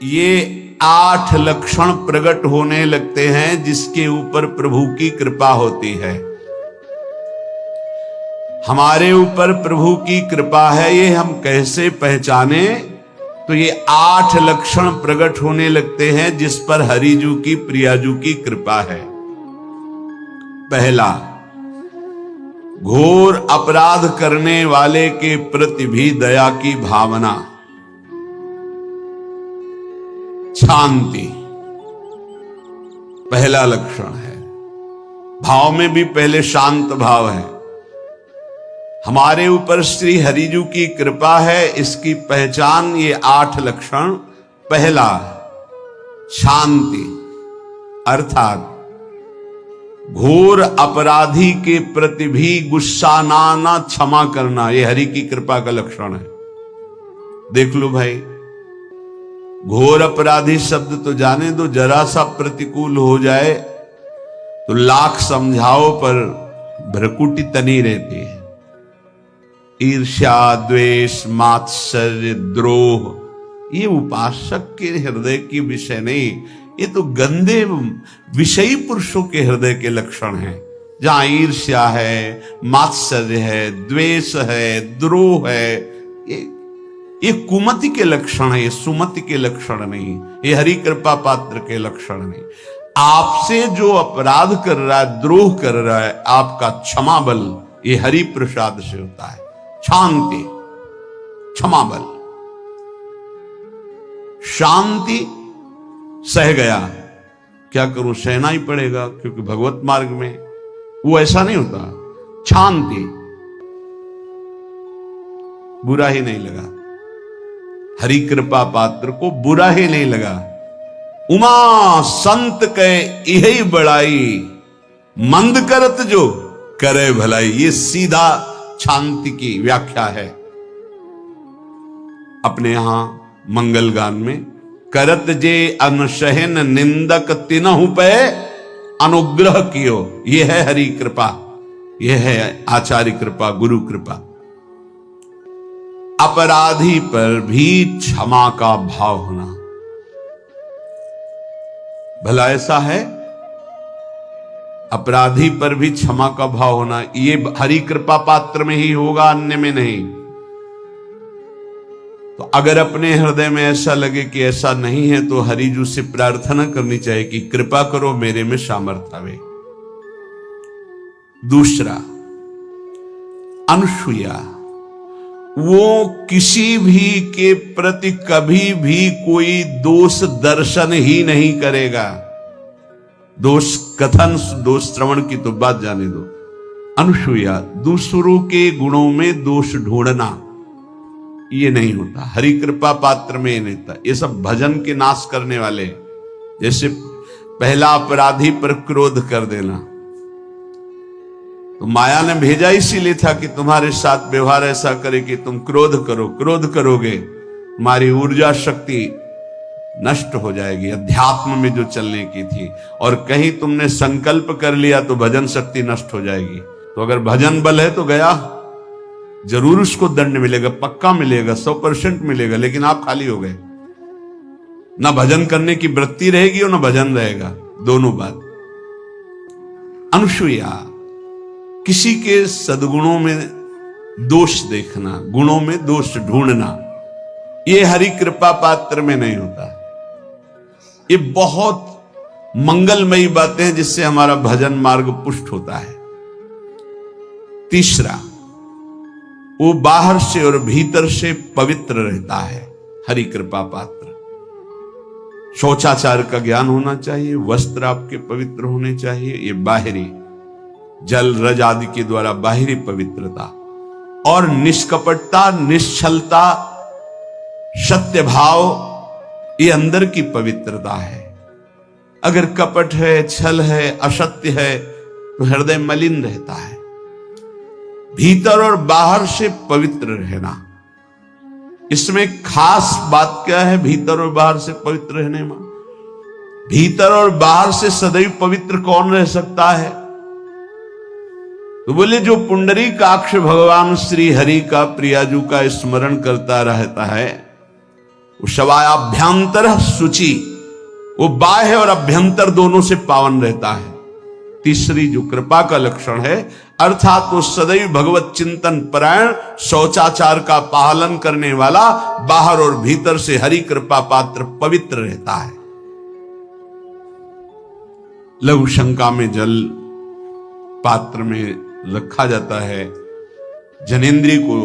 ये 8 लक्षण प्रकट होने लगते हैं जिसके ऊपर प्रभु की कृपा होती है। हमारे ऊपर प्रभु की कृपा है, ये हम कैसे पहचाने? तो ये 8 लक्षण प्रकट होने लगते हैं जिस पर हरिजू की प्रियाजू की कृपा है। पहला, घोर अपराध करने वाले के प्रति भी दया की भावना, शांति पहला लक्षण है। भाव में भी पहले शांत भाव है। हमारे ऊपर श्री हरिजू की कृपा है, इसकी पहचान ये 8 लक्षण। पहला, शांति, अर्थात घोर अपराधी के प्रति भी गुस्सा ना क्षमा करना, ये हरि की कृपा का लक्षण है। देख लो भाई, घोर अपराधी शब्द तो जाने दो, जरा सा प्रतिकूल हो जाए तो लाख समझाओ पर भ्रकुटी तनी रहती है। ईर्ष्या, द्वेष, मात्सर्य, द्रोह, ये उपासक के हृदय की विषय नहीं, ये तो गंदे विषयी पुरुषों के हृदय के लक्षण हैं। जहां ईर्ष्या है, मात्सर्य है, द्वेष है, द्रोह है, ये कुमति के लक्षण है, ये सुमति के लक्षण नहीं, ये हरि कृपा पात्र के लक्षण नहीं। आपसे जो अपराध कर रहा है, द्रोह कर रहा है, आपका क्षमा बल ये हरि प्रसाद से होता है। शांति, क्षमा बल, शांति, सह गया, क्या करूं, सहना ही पड़ेगा क्योंकि भगवत मार्ग में वो ऐसा नहीं होता। शांति, बुरा ही नहीं लगा, हरि कृपा पात्र को बुरा ही नहीं लगा। उमा संत के यही बड़ाई, मंद करत जो करे भलाई, ये सीधा शांति की व्याख्या है। अपने यहां मंगल गान में, करत जे अनशहन निंदक तिनहु पे अनुग्रह कियो, ये है हरि कृपा, ये है आचार्य कृपा, गुरु कृपा। अपराधी पर भी क्षमा का भाव होना, भला ऐसा है? अपराधी पर भी क्षमा का भाव होना, ये हरि कृपा पात्र में ही होगा, अन्य में नहीं। तो अगर अपने हृदय में ऐसा लगे कि ऐसा नहीं है तो हरिजू से प्रार्थना करनी चाहिए कि कृपा करो, मेरे में सामर्थ्य आवे। दूसरा, अनुसूया, वो किसी भी के प्रति कभी भी कोई दोष दर्शन ही नहीं करेगा। दोष कथन, दोष श्रवण की तो बात जाने दो। अनुसूया, दूसरों के गुणों में दोष ढूंढना ये नहीं होता, हरि कृपा पात्र में ये नहीं होता। ये सब भजन के नाश करने वाले, जैसे पहला अपराधी पर क्रोध कर देना, तो माया ने भेजा इसीलिए था कि तुम्हारे साथ व्यवहार ऐसा करे कि तुम क्रोध करो, क्रोध करोगे तुम्हारी ऊर्जा शक्ति नष्ट हो जाएगी, अध्यात्म में जो चलने की थी, और कहीं तुमने संकल्प कर लिया तो भजन शक्ति नष्ट हो जाएगी। तो अगर भजन बल है तो गया, जरूर उसको दंड मिलेगा, पक्का मिलेगा, 100% मिलेगा, लेकिन आप खाली हो गए, ना भजन करने की वृत्ति रहेगी और ना भजन रहेगा, दोनों बात। अनुसूया, किसी के सद्गुणों में दोष देखना, गुणों में दोष ढूंढना, ये हरि कृपा पात्र में नहीं होता। ये बहुत मंगलमयी बातें हैं जिससे हमारा भजन मार्ग पुष्ट होता है। तीसरा, वो बाहर से और भीतर से पवित्र रहता है, हरि कृपा पात्र। शौचाचार का ज्ञान होना चाहिए, वस्त्र आपके पवित्र होने चाहिए, ये बाहरी, जल रज आदि के द्वारा बाहरी पवित्रता, और निष्कपटता, निश्चलता, सत्य भाव, ये अंदर की पवित्रता है। अगर कपट है, छल है, असत्य है तो हृदय मलिन रहता है। भीतर और बाहर से पवित्र रहना, इसमें खास बात क्या है? भीतर और बाहर से पवित्र रहने में, भीतर और बाहर से सदैव पवित्र कौन रह सकता है? तो बोले जो पुंडरीकाक्ष भगवान श्री हरि का, प्रियाजू का स्मरण करता रहता है, शवाभ्यंतर शुचि, वो बाह्य और अभ्यंतर दोनों से पावन रहता है। तीसरी जो कृपा का लक्षण है, अर्थात वो सदैव भगवत चिंतन परायण, शौचाचार का पालन करने वाला, बाहर और भीतर से हरि कृपा पात्र पवित्र रहता है। लघु शंका में जल पात्र में रखा जाता है, जनेंद्रिय को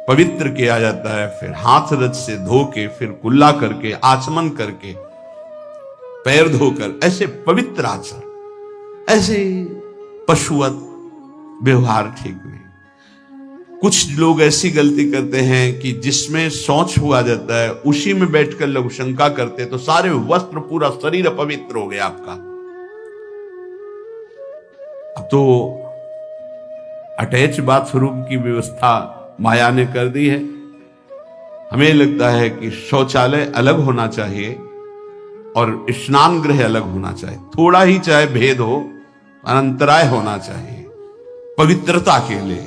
पवित्र किया जाता है, फिर हाथ रज से धो के, फिर कुल्ला करके, आचमन करके, पैर धोकर, ऐसे पवित्र आचरण, ऐसे पशुवत व्यवहार ठीक नहीं। कुछ लोग ऐसी गलती करते हैं कि जिसमें शौच हुआ जाता है उसी में बैठकर लघु शंका करते, तो सारे वस्त्र, पूरा शरीर अपवित्र हो गया आपका। अब तो अटैच बाथरूम की व्यवस्था माया ने कर दी है। हमें लगता है कि शौचालय अलग होना चाहिए और स्नान गृह अलग होना चाहिए, थोड़ा ही चाहे भेद हो, अंतराय होना चाहिए पवित्रता के लिए।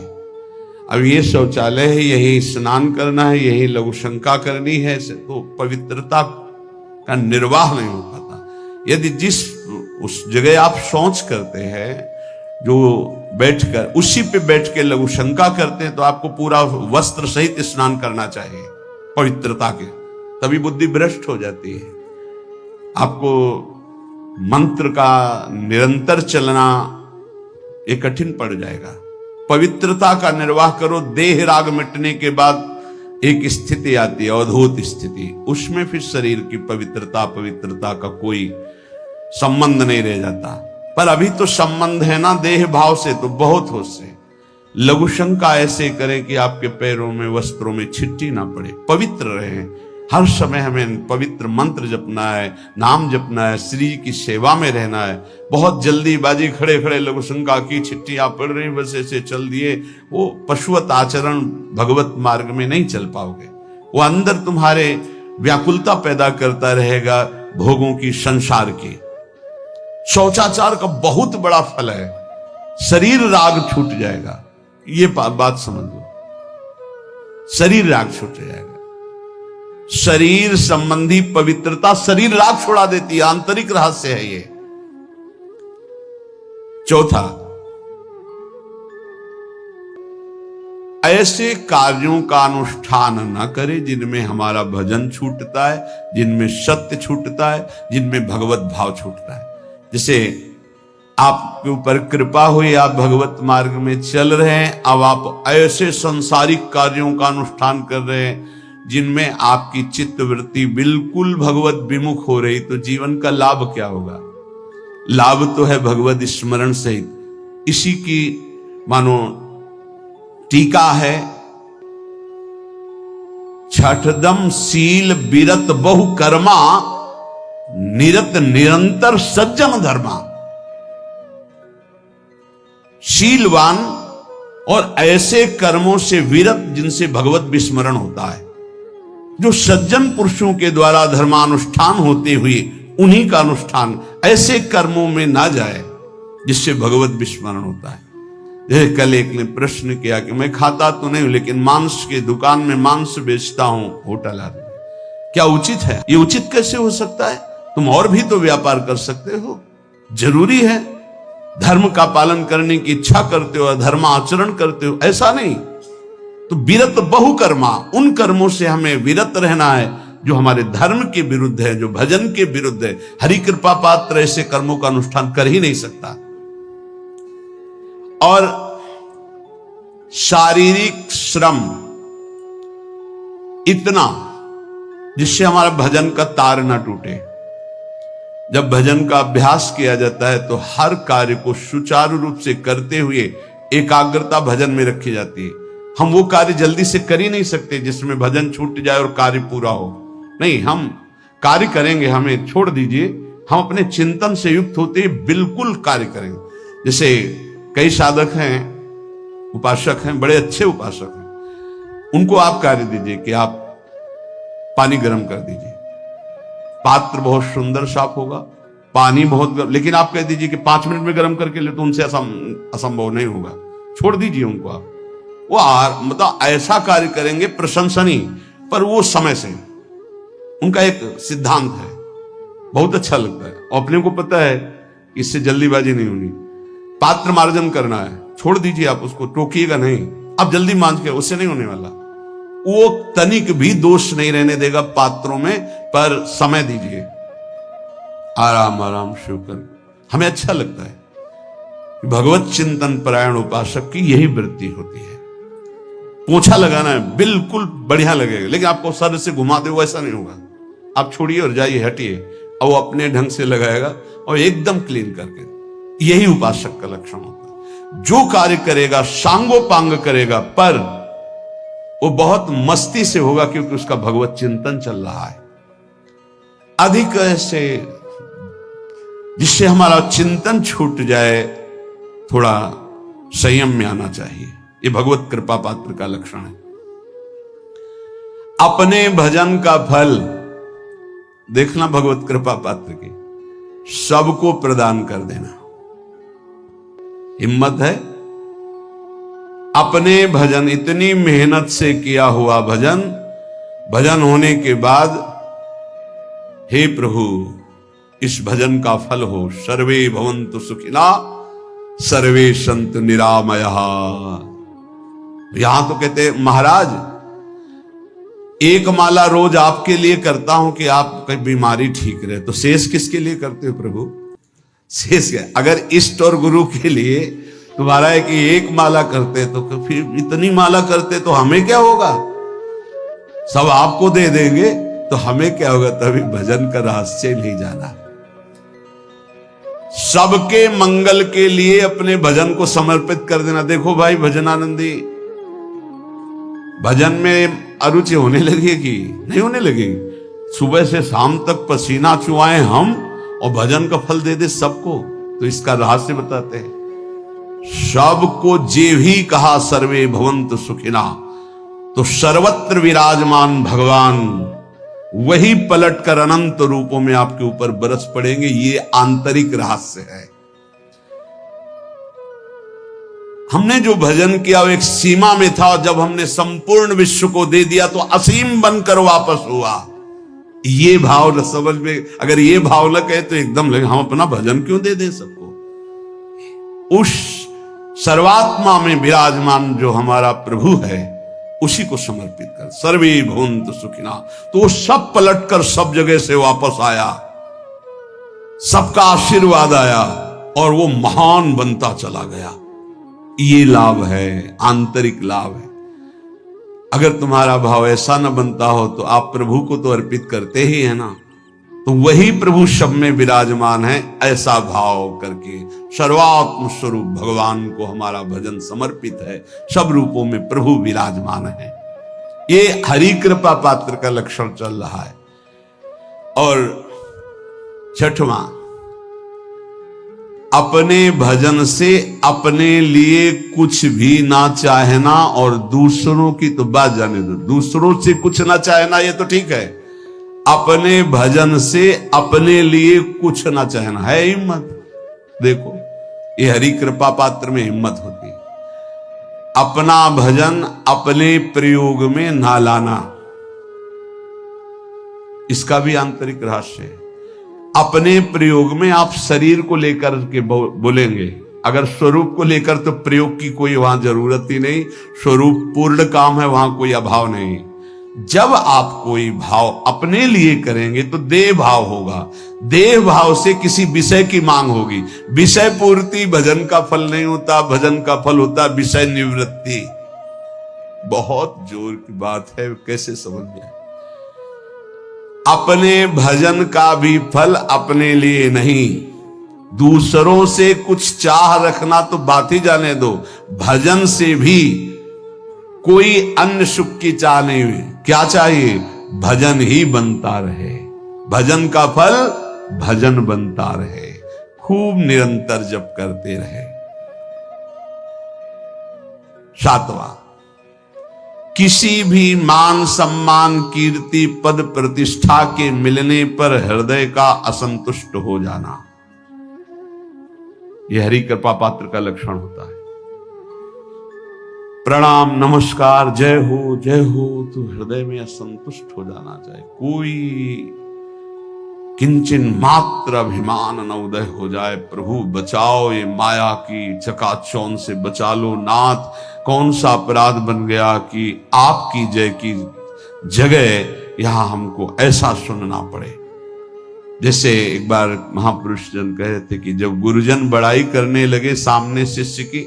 अब ये शौचालय है, यही स्नान करना है, यही लघु शंका करनी है, तो पवित्रता का निर्वाह नहीं हो पाता। यदि जिस उस जगह आप शौच करते हैं, जो बैठकर उसी पे बैठ के लघु शंका करते हैं, तो आपको पूरा वस्त्र सहित स्नान करना चाहिए पवित्रता के, तभी बुद्धि भ्रष्ट हो जाती है। आपको मंत्र का निरंतर चलना ये कठिन पड़ जाएगा। पवित्रता का निर्वाह करो। देह राग मिटने के बाद एक स्थिति आती है, अवधूत स्थिति, उसमें फिर शरीर की पवित्रता का कोई संबंध नहीं रह जाता। पर अभी तो संबंध है ना देह भाव से, तो बहुत होश से लघु शंका ऐसे करें कि आपके पैरों में, वस्त्रों में छिट्टी ना पड़े, पवित्र रहें। हर समय हमें पवित्र मंत्र जपना है, नाम जपना है, श्री की सेवा में रहना है। बहुत जल्दीबाजी खड़े खड़े लघु शंका की, छिट्टियां पड़ रही, बस ऐसे चल दिए, वो पशुवत आचरण भगवत मार्ग में नहीं चल पाओगे। वो अंदर तुम्हारे व्याकुलता पैदा करता रहेगा, भोगों की, संसार की। शौचाचार का बहुत बड़ा फल है, शरीर राग छूट जाएगा। ये बात समझ लो, शरीर राग छूट जाएगा। शरीर संबंधी पवित्रता शरीर राग छोड़ा देती है, आंतरिक रहस्य है ये। चौथा, ऐसे कार्यों का अनुष्ठान न करे जिनमें हमारा भजन छूटता है, जिनमें सत्य छूटता है, जिनमें भगवत भाव छूटता है। जैसे आपके ऊपर कृपा हुई, आप भगवत मार्ग में चल रहे हैं, अब आप ऐसे संसारिक कार्यों का अनुष्ठान कर रहे हैं जिनमें आपकी चित्त वृत्ति बिल्कुल भगवत विमुख हो रही, तो जीवन का लाभ क्या होगा? लाभ तो है भगवत स्मरण सहित। इसी की मानो टीका है, छठदम शील विरत बहु कर्मा, निरत निरंतर सज्जन धर्मा। शीलवान और ऐसे कर्मों से विरत जिनसे भगवत विस्मरण होता है, जो सज्जन पुरुषों के द्वारा धर्मानुष्ठान होते हुए उन्हीं का अनुष्ठान, ऐसे कर्मों में ना जाए जिससे भगवत विस्मरण होता है। जैसे कल एक ने प्रश्न किया कि मैं खाता तो नहीं हूं, लेकिन मांस की दुकान में मांस बेचता हूं, होटल आदमी, क्या उचित है? ये उचित कैसे हो सकता है? तुम और भी तो व्यापार कर सकते हो। जरूरी है धर्म का पालन करने की इच्छा करते हो, धर्म आचरण करते हो, ऐसा नहीं। तो विरत बहुकर्मा, उन कर्मों से हमें विरत रहना है जो हमारे धर्म के विरुद्ध है, जो भजन के विरुद्ध है। हरि कृपा पात्र ऐसे कर्मों का अनुष्ठान कर ही नहीं सकता। और शारीरिक श्रम इतना जिससे हमारा भजन का तार ना टूटे। जब भजन का अभ्यास किया जाता है तो हर कार्य को सुचारू रूप से करते हुए एकाग्रता भजन में रखी जाती है। हम वो कार्य जल्दी से कर ही नहीं सकते जिसमें भजन छूट जाए और कार्य पूरा हो। नहीं, हम कार्य करेंगे, हमें छोड़ दीजिए, हम अपने चिंतन से युक्त होते बिल्कुल कार्य करेंगे। जैसे कई साधक हैं, उपासक हैं, बड़े अच्छे उपासक हैं, उनको आप कार्य दीजिए कि आप पानी गर्म कर दीजिए, पात्र बहुत सुंदर साफ होगा, पानी बहुत गर्म, लेकिन आप कह दीजिए कि 5 मिनट में गर्म करके ले, तो उनसे असंभव नहीं होगा। छोड़ दीजिए उनको आप, वो मतलब ऐसा कार्य करेंगे प्रशंसनीय, पर वो समय से उनका एक सिद्धांत है, बहुत अच्छा लगता है। और अपने को पता है कि इससे जल्दीबाजी नहीं होनी, पात्र मार्जन करना है, छोड़ दीजिए, आप उसको टोकिएगा नहीं, आप जल्दी मांझ के, उससे नहीं होने वाला। वो तनिक भी दोष नहीं रहने देगा पात्रों में, पर समय दीजिए, आराम आराम शिव कर। हमें अच्छा लगता है कि भगवत चिंतन परायण उपासक की यही वृत्ति होती है। पोछा लगाना है, बिल्कुल बढ़िया लगेगा, लेकिन आपको सर से घुमा दे वैसा नहीं होगा। आप छोड़िए और जाइए, हटिए, और वो अपने ढंग से लगाएगा और एकदम क्लीन करके। यही उपासक का लक्षण होता है। जो कार्य करेगा सांगोपांग करेगा, पर वो बहुत मस्ती से होगा, क्योंकि उसका भगवत चिंतन चल रहा है। अधिक ऐसे जिससे हमारा चिंतन छूट जाए, थोड़ा संयम में आना चाहिए। ये भगवत कृपा पात्र का लक्षण है। अपने भजन का फल देखना, भगवत कृपा पात्र के सबको प्रदान कर देना। हिम्मत है, अपने भजन, इतनी मेहनत से किया हुआ भजन, भजन होने के बाद, हे प्रभु इस भजन का फल हो, सर्वे भवन्तु सुखिना सर्वे सन्तु निरामयः। यहां तो कहते महाराज, एक माला रोज आपके लिए करता हूं कि आपकी बीमारी ठीक रहे, तो शेष किसके लिए करते हो प्रभु? शेष क्या? अगर इष्ट और गुरु के लिए तुम्हारा है कि एक माला करते, तो फिर इतनी माला करते तो हमें क्या होगा? सब आपको दे देंगे तो हमें क्या होगा? तभी भजन का रहस्य नहीं जाना। सबके मंगल के लिए अपने भजन को समर्पित कर देना। देखो भाई भजनानंदी, भजन में अरुचि होने लगेगी? नहीं होने लगेगी। सुबह से शाम तक पसीना चुआए हम और भजन का फल दे दे सबको, तो इसका रहस्य बताते हैं। सबको जे भी कहा सर्वे भवन्तु सुखिना, तो सर्वत्र विराजमान भगवान वही पलटकर अनंत रूपों में आपके ऊपर बरस पड़ेंगे। ये आंतरिक रहस्य है। हमने जो भजन किया वो एक सीमा में था, और जब हमने संपूर्ण विश्व को दे दिया तो असीम बनकर वापस हुआ। ये भाव न समझ में, अगर ये भाव न कहे तो एकदम लगे हम अपना भजन क्यों दे दें सबको। उस सर्वात्मा में विराजमान जो हमारा प्रभु है, उसी को समर्पित कर। सर्वे भवन्तु सुखिना, तो वो सब पलटकर सब जगह से वापस आया, सबका आशीर्वाद आया और वो महान बनता चला गया। ये लाभ है, आंतरिक लाभ है। अगर तुम्हारा भाव ऐसा न बनता हो तो आप प्रभु को तो अर्पित करते ही है ना, तो वही प्रभु सब में विराजमान है। ऐसा भाव करके सर्वात्म स्वरूप भगवान को हमारा भजन समर्पित है। सब रूपों में प्रभु विराजमान है। ये हरि कृपा पात्र का लक्षण चल रहा है। और छठवां, अपने भजन से अपने लिए कुछ भी ना चाहना, और दूसरों की तो बात जाने दो, दूसरों से कुछ ना चाहना ये तो ठीक है। अपने भजन से अपने लिए कुछ ना चाहना है हिम्मत। देखो ये हरि कृपा पात्र में हिम्मत होती है। अपना भजन अपने प्रयोग में ना लाना, इसका भी आंतरिक रहस्य है। अपने प्रयोग में आप शरीर को लेकर के बोलेंगे, अगर स्वरूप को लेकर तो प्रयोग की कोई वहां जरूरत ही नहीं। स्वरूप पूर्ण काम है, वहां कोई अभाव नहीं। जब आप कोई भाव अपने लिए करेंगे तो देह भाव होगा। देह भाव से किसी विषय की मांग होगी। विषय पूर्ति भजन का फल नहीं होता, भजन का फल होता विषय निवृत्ति। बहुत जोर की बात है, कैसे समझ में? अपने भजन का भी फल अपने लिए नहीं, दूसरों से कुछ चाह रखना तो बात ही जाने दो। भजन से भी कोई अन्य सुख की चाह नहीं हुई। क्या चाहिए? भजन ही बनता रहे, भजन का फल भजन बनता रहे, खूब निरंतर जप करते रहे। सातवां, किसी भी मान सम्मान कीर्ति पद प्रतिष्ठा के मिलने पर हृदय का असंतुष्ट हो जाना, यह हरि कृपा पात्र का लक्षण होता है। प्रणाम नमस्कार जय हो तो हृदय में असंतुष्ट हो जाना चाहिए। कोई किंचन मात्र अभिमान न उदय हो जाए। प्रभु बचाओ, ये माया की चकाचौंध से बचा लो नाथ। कौन सा अपराध बन गया कि आपकी जय की जगह यहां हमको ऐसा सुनना पड़े। जैसे एक बार महापुरुष जन कह रहे थे कि जब गुरुजन बड़ाई करने लगे सामने शिष्य की,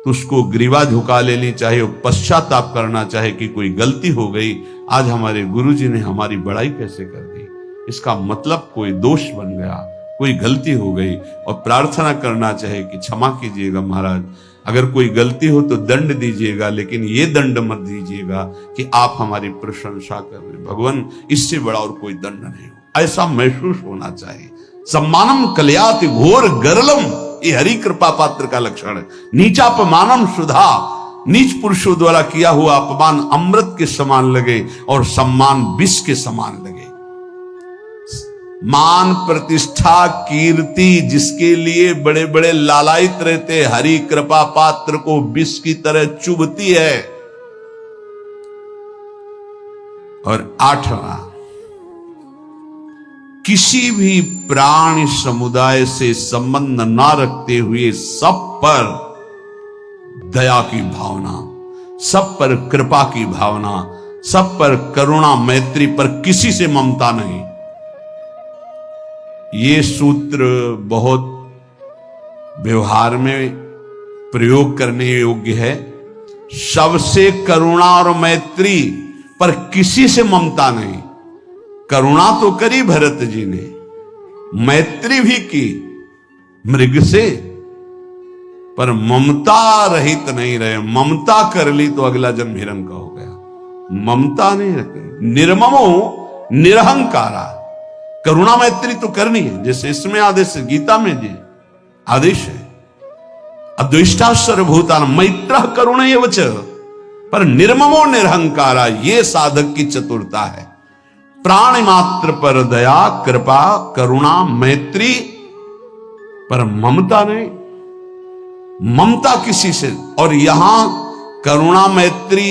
तो उसको ग्रीवा झुका लेनी चाहिए और पश्चाताप करना चाहिए कि कोई गलती हो गई, आज हमारे गुरुजी ने हमारी बड़ाई कैसे कर दी। इसका मतलब कोई दोष बन गया, कोई गलती हो गई, और प्रार्थना करना चाहिए कि क्षमा कीजिएगा महाराज, अगर कोई गलती हो तो दंड दीजिएगा, लेकिन ये दंड मत दीजिएगा कि आप हमारी प्रशंसा कर रहे। भगवान, इससे बड़ा और कोई दंड नहीं हो, ऐसा महसूस होना चाहिए। सम्मानम कलयाति घोर गरलम, ये हरि कृपा पात्र का लक्षण है। नीचापमानम सुधा, नीच पुरुषों द्वारा किया हुआ अपमान अमृत के समान लगे और सम्मान विष के समान लगे। मान प्रतिष्ठा कीर्ति जिसके लिए बड़े बड़े लालायित रहते, हरि कृपा पात्र को विष की तरह चुभती है। और 8वां, किसी भी प्राणी समुदाय से संबंध ना रखते हुए सब पर दया की भावना, सब पर कृपा की भावना, सब पर करुणा मैत्री, पर किसी से ममता नहीं। ये सूत्र बहुत व्यवहार में प्रयोग करने योग्य है। सबसे करुणा और मैत्री, पर किसी से ममता नहीं। करुणा तो करी भरत जी ने, मैत्री भी की मृग से, पर ममता रहित नहीं रहे। ममता कर ली तो अगला जन्म हिरण का हो गया। ममता नहीं रखे। निर्ममो निरहंकारा, करुणा मैत्री तो करनी है, जैसे इसमें आदेश है, गीता में जी आदेश है, अद्वेष्टा सर्वभूतान मैत्र करुण एवच, पर निर्ममो निरहंकारा, ये साधक की चतुरता है। प्राणी मात्र पर दया कृपा करुणा मैत्री, पर ममता नहीं। ममता किसी से, और यहां करुणा मैत्री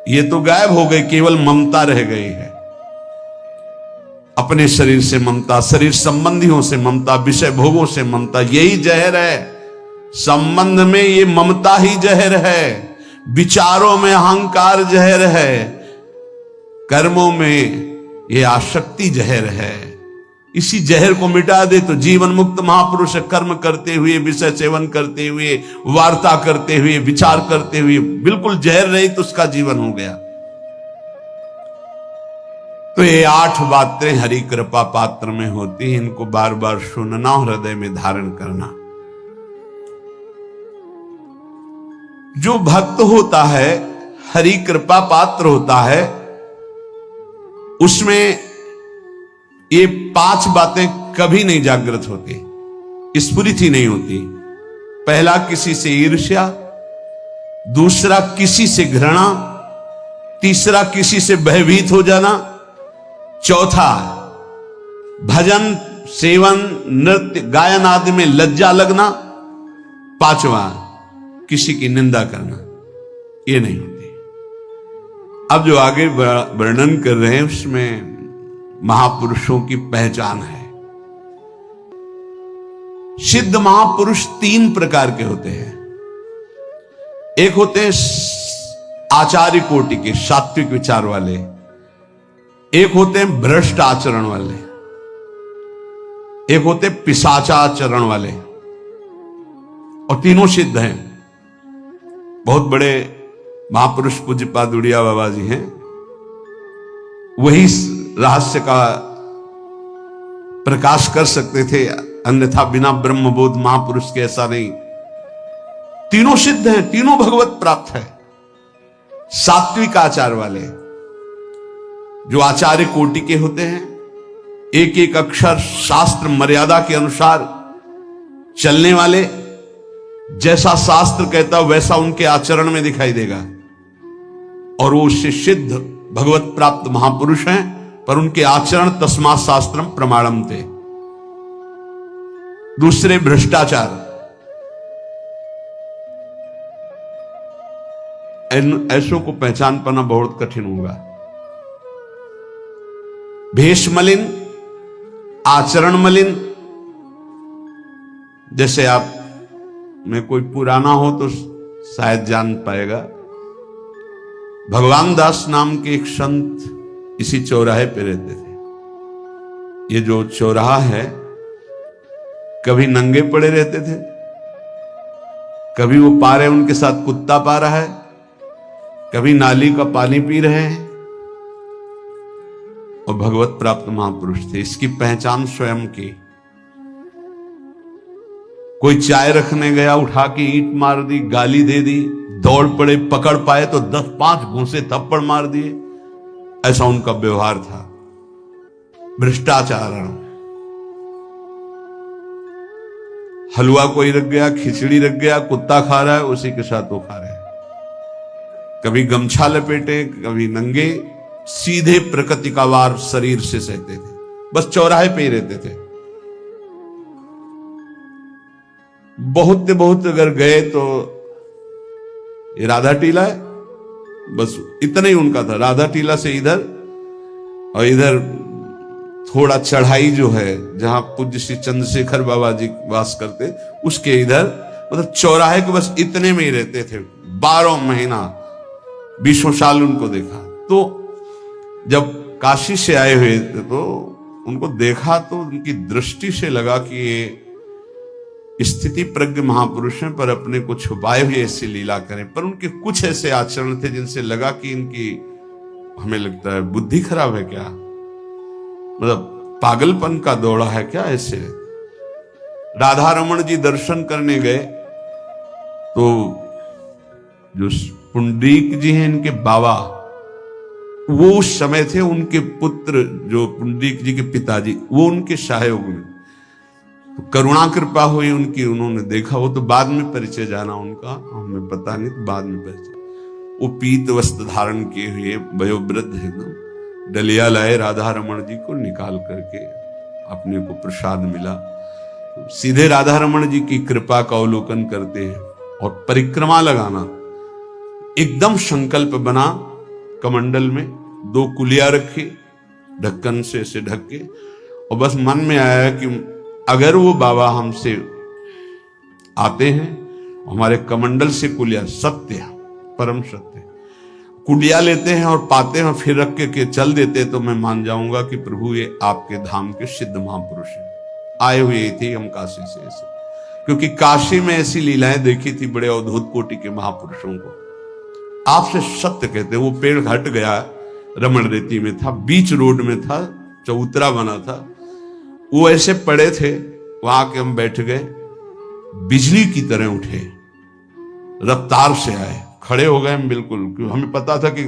ये तो गायब हो गई, केवल ममता रह गई है। अपने शरीर से ममता, शरीर संबंधियों से ममता, विषय भोगों से ममता, यही जहर है। संबंध में ये ममता ही जहर है, विचारों में अहंकार जहर है, कर्मों में ये आसक्ति जहर है। इसी जहर को मिटा दे तो जीवन मुक्त महापुरुष कर्म करते हुए, विषय सेवन करते हुए, वार्ता करते हुए, विचार करते हुए, बिल्कुल जहर रहित उसका जीवन हो गया। तो ये 8 बातें हरि कृपा पात्र में होती हैं, इनको बार बार सुनना, हृदय में धारण करना। जो भक्त होता है, हरि कृपा पात्र होता है, उसमें ये 5 बातें कभी नहीं जागृत होती, स्फुरित ही नहीं होती। पहला, किसी से ईर्ष्या। दूसरा, किसी से घृणा। तीसरा, किसी से भयभीत हो जाना। चौथा, भजन सेवन नृत्य गायन आदि में लज्जा लगना। 5वां, किसी की निंदा करना। ये नहीं होती। अब जो आगे वर्णन कर रहे हैं उसमें महापुरुषों की पहचान है। सिद्ध महापुरुष 3 प्रकार के होते हैं। एक होते हैं आचार्य कोटि के, सात्विक विचार वाले। एक होते हैं भ्रष्ट आचरण वाले। एक होते पिशाचाचरण वाले। और तीनों सिद्ध हैं। बहुत बड़े महापुरुष पूज्यपाद उड़िया बाबा जी हैं, वही रहस्य का प्रकाश कर सकते थे, अन्यथा बिना ब्रह्मबोध महापुरुष के ऐसा नहीं। तीनों सिद्ध हैं, तीनों भगवत प्राप्त है। सात्विक आचार वाले, जो आचार्य कोटि के होते हैं, एक एक अक्षर शास्त्र मर्यादा के अनुसार चलने वाले, जैसा शास्त्र कहता वैसा उनके आचरण में दिखाई देगा, और वो उससे सिद्ध भगवत प्राप्त महापुरुष हैं, पर उनके आचरण तस्मात् शास्त्रम प्रमाणम थे। दूसरे भ्रष्टाचार, ऐसों को पहचान पाना बहुत कठिन होगा। भेष मलिन, आचरण मलिन। जैसे आप में कोई पुराना हो तो शायद जान पाएगा, भगवान दास नाम के एक संत इसी चौराहे पे रहते थे। ये जो चौराहा है, कभी नंगे पड़े रहते थे, कभी वो पा रहे उनके साथ कुत्ता पा रहा है, कभी नाली का पानी पी रहे हैं, और भगवत प्राप्त महापुरुष थे। इसकी पहचान स्वयं की। कोई चाय रखने गया, उठा के ईंट मार दी, गाली दे दी, दौड़ पड़े, पकड़ पाए तो 10-5 घूंसे थप्पड़ मार दिए। ऐसा उनका व्यवहार था। भ्रष्टाचार। हलवा कोई रख गया, खिचड़ी रख गया, कुत्ता खा रहा है, उसी के साथ वो खा रहे हैं। कभी गमछा लपेटे, कभी नंगे, सीधे प्रकृति का वार शरीर से सहते थे। बस चौराहे पे ही रहते थे। बहुत अगर गए तो ये राधा टीला है, बस इतना ही उनका था। राधा टीला से इधर, और इधर थोड़ा चढ़ाई जो है जहां पूज्य श्री चंद्रशेखर बाबा जी वास करते, उसके इधर, मतलब चौराहे के बस इतने में ही रहते थे। 12 महीना, 20 साल उनको देखा। तो जब काशी से आए हुए थे तो उनको देखा तो उनकी दृष्टि से लगा कि ये स्थिति प्रज्ञ महापुरुष हैं, पर अपने को छुपाए हुए ऐसी लीला करें। पर उनके कुछ ऐसे आचरण थे जिनसे लगा कि इनकी, हमें लगता है, बुद्धि खराब है क्या, मतलब पागलपन का दौड़ा है क्या। ऐसे राधा रमन जी दर्शन करने गए तो जो पुंडरीक जी हैं, इनके बाबा, वो उस समय थे, उनके पुत्र जो पुंडरीक जी के पिताजी, वो उनके सहायोग में। तो करुणा कृपा हुई उनकी, उन्होंने देखा। वो तो बाद में परिचय जाना उनका, हमें पता नहीं, तो बाद में परिचय। वो पीत वस्त्र धारण किए हुए वयोवृद्ध एकदम डलिया लाए, राधा रमन जी को निकाल करके अपने को प्रसाद मिला। तो सीधे राधा रमन जी की कृपा का अवलोकन करते हैं और परिक्रमा लगाना। एकदम संकल्प बना, कमंडल में 2 कुलिया रखी, ढक्कन से ऐसे ढक के, और बस मन में आया कि अगर वो बाबा हमसे आते हैं, हमारे कमंडल से कुलिया, सत्य, परम सत्य, कुलिया लेते हैं और पाते हैं, फिर रख के चल देते, तो मैं मान जाऊंगा कि प्रभु ये आपके धाम के सिद्ध महापुरुष हैं, आए हुए थे हम काशी से ऐसे। क्योंकि काशी में ऐसी लीलाएं देखी थी बड़े अद्भुत कोटि के महापुरुषों को। आपसे सत्य कहते, वो पेड़ हट गया, रमण रेती में था, बीच रोड में था, चबूतरा बना था, वो ऐसे पड़े थे, वहां के हम बैठ गए, बिजली की तरह उठे, रफ्तार से आए, खड़े हो गए हम बिल्कुल। क्योंकि हमें पता था कि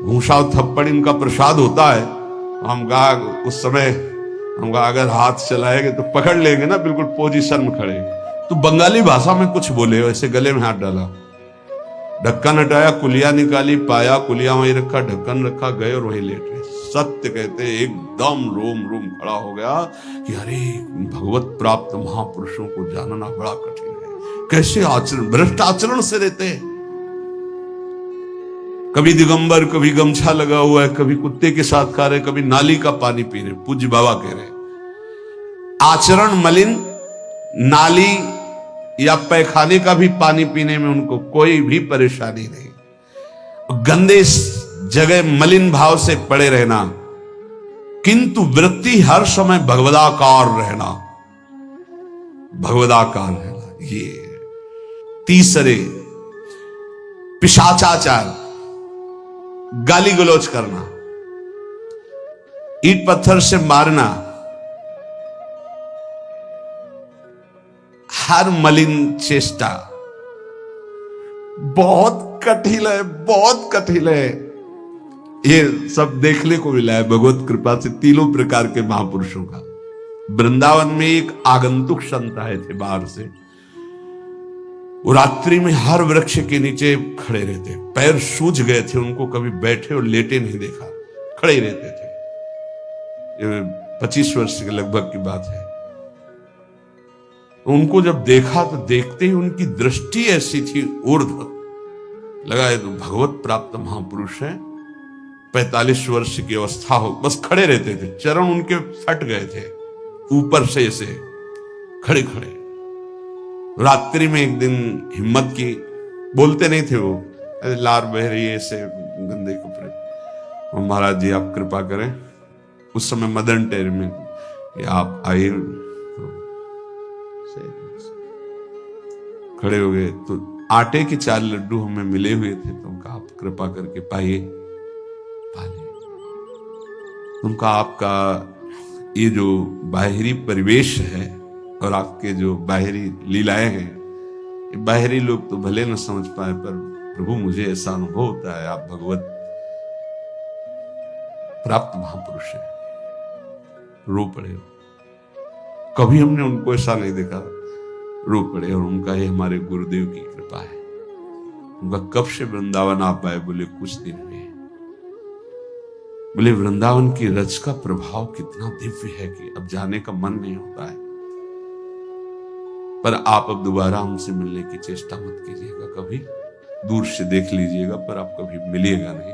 घूंसा और थप्पड़ इनका प्रसाद होता है। तो हम कहा उस समय, हम कहा अगर हाथ चलाएंगे तो पकड़ लेंगे ना, बिल्कुल पोजीशन में खड़े। तो बंगाली भाषा में कुछ बोले, वैसे गले में हाथ डाला, ढक्कन हटाया, कुलिया निकाली, पाया, कुलिया वहीं रखा, ढक्कन रखा, गए और वहीं लेट गए। सत्य कहते एकदम रोम रोम खड़ा हो गया कि अरे भगवत प्राप्त महापुरुषों को जानना बड़ा कठिन है। कैसे आचरण, भ्रष्ट आचरण से रहते हैं। कभी दिगंबर, कभी गमछा लगा हुआ है, कभी कुत्ते के साथ खा रहे, कभी नाली का पानी पी रहे। पूज्य बाबा कह रहे आचरण मलिन, नाली या पैखाने का भी पानी पीने में उनको कोई भी परेशानी नहीं। गंदे जगह मलिन भाव से पड़े रहना, किंतु वृत्ति हर समय भगवदाकार रहना, भगवदाकार रहना। ये तीसरे, पिशाचाचार, गाली गलौज करना, ईंट पत्थर से मारना, हर मलिन चेष्टा बहुत कठिन है, बहुत कठिन है। ये सब देखने को मिला है भगवत कृपा से तीनों प्रकार के महापुरुषों का। वृंदावन में एक आगंतुक संत आए थे बाहर से, वो रात्रि में हर वृक्ष के नीचे खड़े रहते, पैर सूज गए थे उनको, कभी बैठे और लेटे नहीं देखा, खड़े रहते थे। 25 वर्ष के लगभग की बात है। उनको जब देखा तो देखते ही उनकी दृष्टि ऐसी थी ऊर्ध्व, लगा ये तो भगवत प्राप्त महापुरुष है। 45 वर्ष की अवस्था हो, बस खड़े रहते थे, चरण उनके फट गए थे ऊपर से ऐसे खड़े खड़े। रात्रि में एक दिन हिम्मत की, बोलते नहीं थे वो, लार बह रही है ऐसे गंदे कपड़े, महाराज जी आप कृपा करें। उस समय मदन टेर में कि आप आइए, खड़े हो गए। तो आटे के 4 लड्डू हमें मिले हुए थे, तो उनका आप कृपा करके पाइए, पालिए। उनका आपका ये जो बाहरी परिवेश है और आपके जो बाहरी लीलाएं हैं, ये बाहरी लोग तो भले न समझ पाए, पर प्रभु मुझे ऐसा अनुभव होता है आप भगवत प्राप्त महापुरुष है। रो पड़े। कभी हमने उनको ऐसा नहीं देखा, रो पड़े। और उनका ये हमारे गुरुदेव की कृपा है। उनका कब से वृंदावन आ पाए, बोले कुछ दिन हुए। बोले वृंदावन की रज का प्रभाव कितना दिव्य है कि अब जाने का मन नहीं होता है। पर आप अब दोबारा हमसे मिलने की चेष्टा मत कीजिएगा, कभी दूर से देख लीजिएगा, पर आप कभी मिलिएगा नहीं।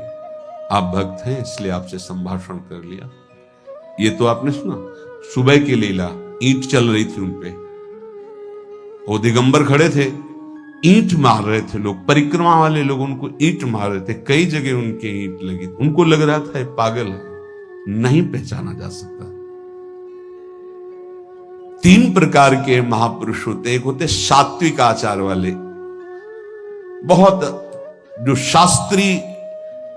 आप भक्त हैं इसलिए आपसे संभाषण कर लिया। ये तो आपने सुना, सुबह की लीला, ईंट चल रही थी उनपे, वो दिगंबर खड़े थे, ईंट मार रहे थे लोग, परिक्रमा वाले लोग उनको ईंट मार रहे थे। कई जगह उनके ईंट लगी, उनको लग रहा था पागल है, नहीं पहचाना जा सकता। 3 प्रकार के महापुरुष होते। एक होते सात्विक आचार वाले, बहुत जो शास्त्रीय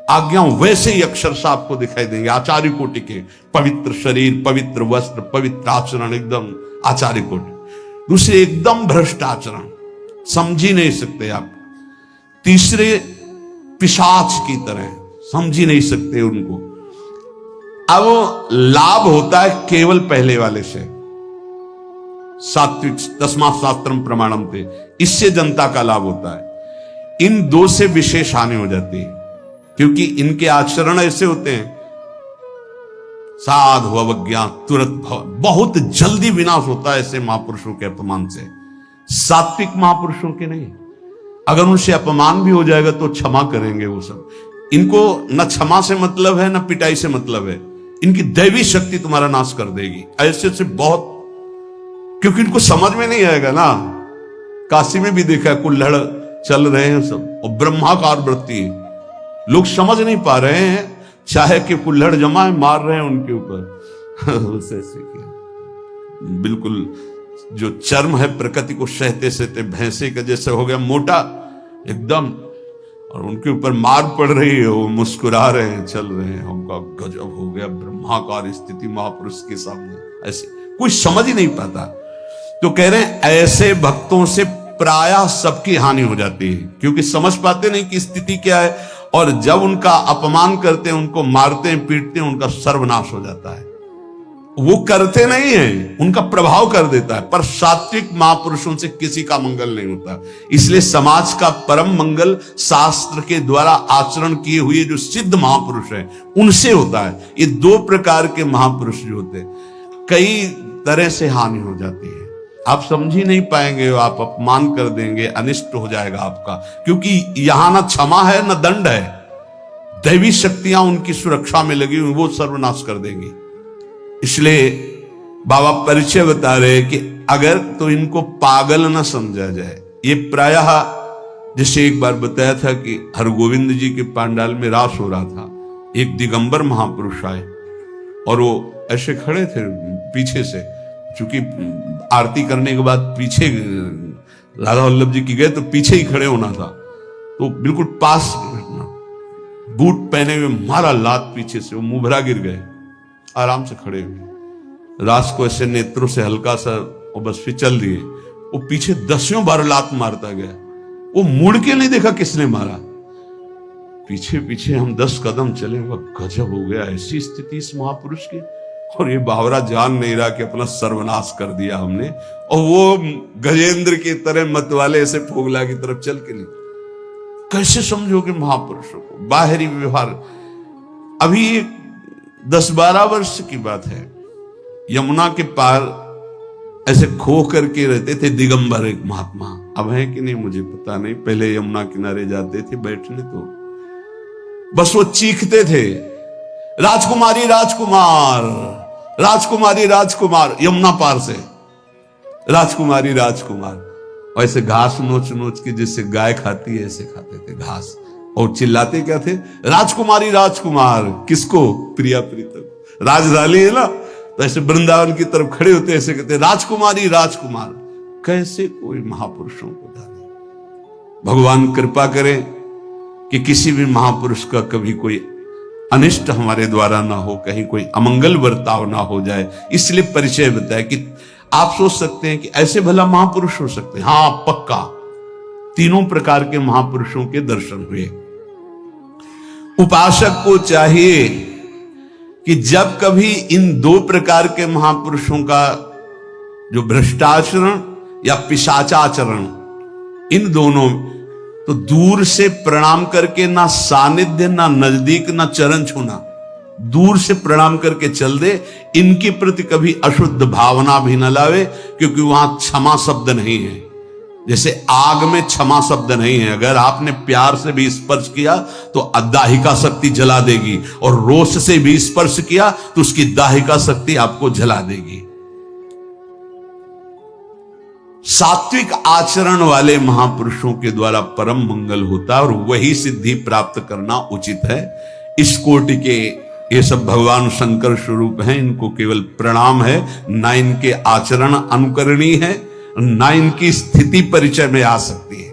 आज्ञा वैसे ही अक्षरशः आपको दिखाई देंगे, आचार्य कोटि के, पवित्र शरीर, पवित्र वस्त्र, पवित्र आचरण, एकदम आचार्य कोटि। दूसरे एकदम भ्रष्ट आचरण, समझ ही नहीं सकते आप। तीसरे पिशाच की तरह, समझ ही नहीं सकते उनको। अब लाभ होता है केवल पहले वाले से, सात्विक, तस्मात् शास्त्रम प्रमाणम थे, इससे जनता का लाभ होता है। इन 2 से विशेष हानि हो जाती है, क्योंकि इनके आचरण ऐसे होते हैं, साधु अवज्ञा तुरंत बहुत जल्दी विनाश होता है ऐसे महापुरुषों के अपमान से। सात्विक महापुरुषों के नहीं, अगर उनसे अपमान भी हो जाएगा तो क्षमा करेंगे वो सब। इनको न क्षमा से मतलब है, न पिटाई से मतलब है, इनकी दैवी शक्ति तुम्हारा नाश कर देगी। ऐसे से बहुत, क्योंकि इनको समझ में नहीं आएगा ना। काशी में भी देखा, कुल्हड़ चल रहे हैं सब, और ब्रह्माकार वृत्ति, लोग समझ नहीं पा रहे हैं, चाहे कि कुल्हड़ जमा है, मार रहे हैं उनके ऊपर। ऐसे किया, बिल्कुल जो चर्म है प्रकृति को सहते सहते भैंसे का जैसे हो गया मोटा एकदम, और उनके ऊपर मार पड़ रही है, वो मुस्कुरा रहे हैं, चल रहे हैं। उनका गजब हो गया, ब्रह्माकार स्थिति महापुरुष के सामने। ऐसे कोई समझ ही नहीं पाता। तो कह रहे हैं ऐसे भक्तों से प्रायः सबकी हानि हो जाती है, क्योंकि समझ पाते नहीं कि स्थिति क्या है, और जब उनका अपमान करते हैं, उनको मारते हैं, पीटते हैं, उनका सर्वनाश हो जाता है। वो करते नहीं है, उनका प्रभाव कर देता है। पर सात्विक महापुरुषों से किसी का मंगल नहीं होता। इसलिए समाज का परम मंगल शास्त्र के द्वारा आचरण किए हुए जो सिद्ध महापुरुष हैं उनसे होता है। ये 2 प्रकार के महापुरुष जो होते हैं, कई तरह से हानि हो जाती है। आप समझ ही नहीं पाएंगे, आप अपमान कर देंगे, अनिष्ट हो जाएगा आपका, क्योंकि यहां ना क्षमा है ना दंड है। दैवी शक्तियां उनकी सुरक्षा में लगी हुई, वो सर्वनाश कर देंगी। इसलिए बाबा परिचय बता रहे कि अगर तो इनको पागल न समझा जाए। ये प्रायः, जैसे एक बार बताया था कि हरगोविंद जी के पांडाल में रास हो रहा था, एक दिगंबर महापुरुष आए और वो ऐसे खड़े थे पीछे से, चूंकि आरती करने के बाद पीछे राधा वल्लभ जी की गए तो पीछे ही खड़े होना था, तो बिल्कुल पास बूट पहने हुए मारा लात पीछे से, वो मुंह भरा गिर गए, आराम से खड़े हुए, रास को ऐसे नेत्रों से हल्का सा वो बस फिचल दिए। वो पीछे 10 बार लात मारता गया, वो मुड़ के नहीं देखा किसने मारा, पीछे पीछे हम 10 कदम चले। वह गजब हो गया, ऐसी स्थिति इस महापुरुष की। और ये बावरा जान नहीं रहा कि अपना सर्वनाश कर दिया हमने, और वो गजेंद्र की तरह मत वाले ऐसे फोगला की तरफ चल के नहीं। कैसे समझोगे महापुरुषों को? बाहरी व्यवहार। अभी 10-12 वर्ष की बात है, यमुना के पार ऐसे खो करके रहते थे, दिगंबर एक महात्मा। अब है कि नहीं मुझे पता नहीं, पहले यमुना किनारे जाते थे बैठने, तो बस वो चीखते थे, राजकुमारी राजकुमार, राजकुमारी राजकुमार, यमुना पार से राजकुमारी राजकुमार। ऐसे घास नोच नोच के जिससे गाय खाती है ऐसे खाते थे घास, और चिल्लाते क्या थे, राजकुमारी राजकुमार। किसको? प्रिया प्रीतम, राजधानी है ना, तो ऐसे वृंदावन की तरफ खड़े होते ऐसे कहते, राजकुमारी राजकुमार। कैसे कोई महापुरुषों को जाने। भगवान कृपा करें कि किसी भी महापुरुष का कभी कोई अनिष्ट हमारे द्वारा ना हो, कहीं कोई अमंगल बर्ताव ना हो जाए, इसलिए परिचय बताया। कि आप सोच सकते हैं कि ऐसे भला महापुरुष हो सकते हैं? हाँ पक्का, तीनों प्रकार के महापुरुषों के दर्शन हुए। उपासक को चाहिए कि जब कभी इन दो प्रकार के महापुरुषों का जो भ्रष्टाचरण या पिशाचाचरण, इन दोनों, तो दूर से प्रणाम करके, ना सानिध्य ना नजदीक ना चरण छूना, दूर से प्रणाम करके चल दे। इनके प्रति कभी अशुद्ध भावना भी न लावे, क्योंकि वहां क्षमा शब्द नहीं है। जैसे आग में क्षमा शब्द नहीं है, अगर आपने प्यार से भी स्पर्श किया तो दाहिका शक्ति जला देगी, और रोष से भी स्पर्श किया तो उसकी दाहिका शक्ति आपको जला देगी। सात्विक आचरण वाले महापुरुषों के द्वारा परम मंगल होता है, और वही सिद्धि प्राप्त करना उचित है। इस कोटि के ये सब भगवान शंकर स्वरूप हैं, इनको केवल प्रणाम है, ना इनके आचरण अनुकरणीय है, ना इनकी स्थिति परिचय में आ सकती है।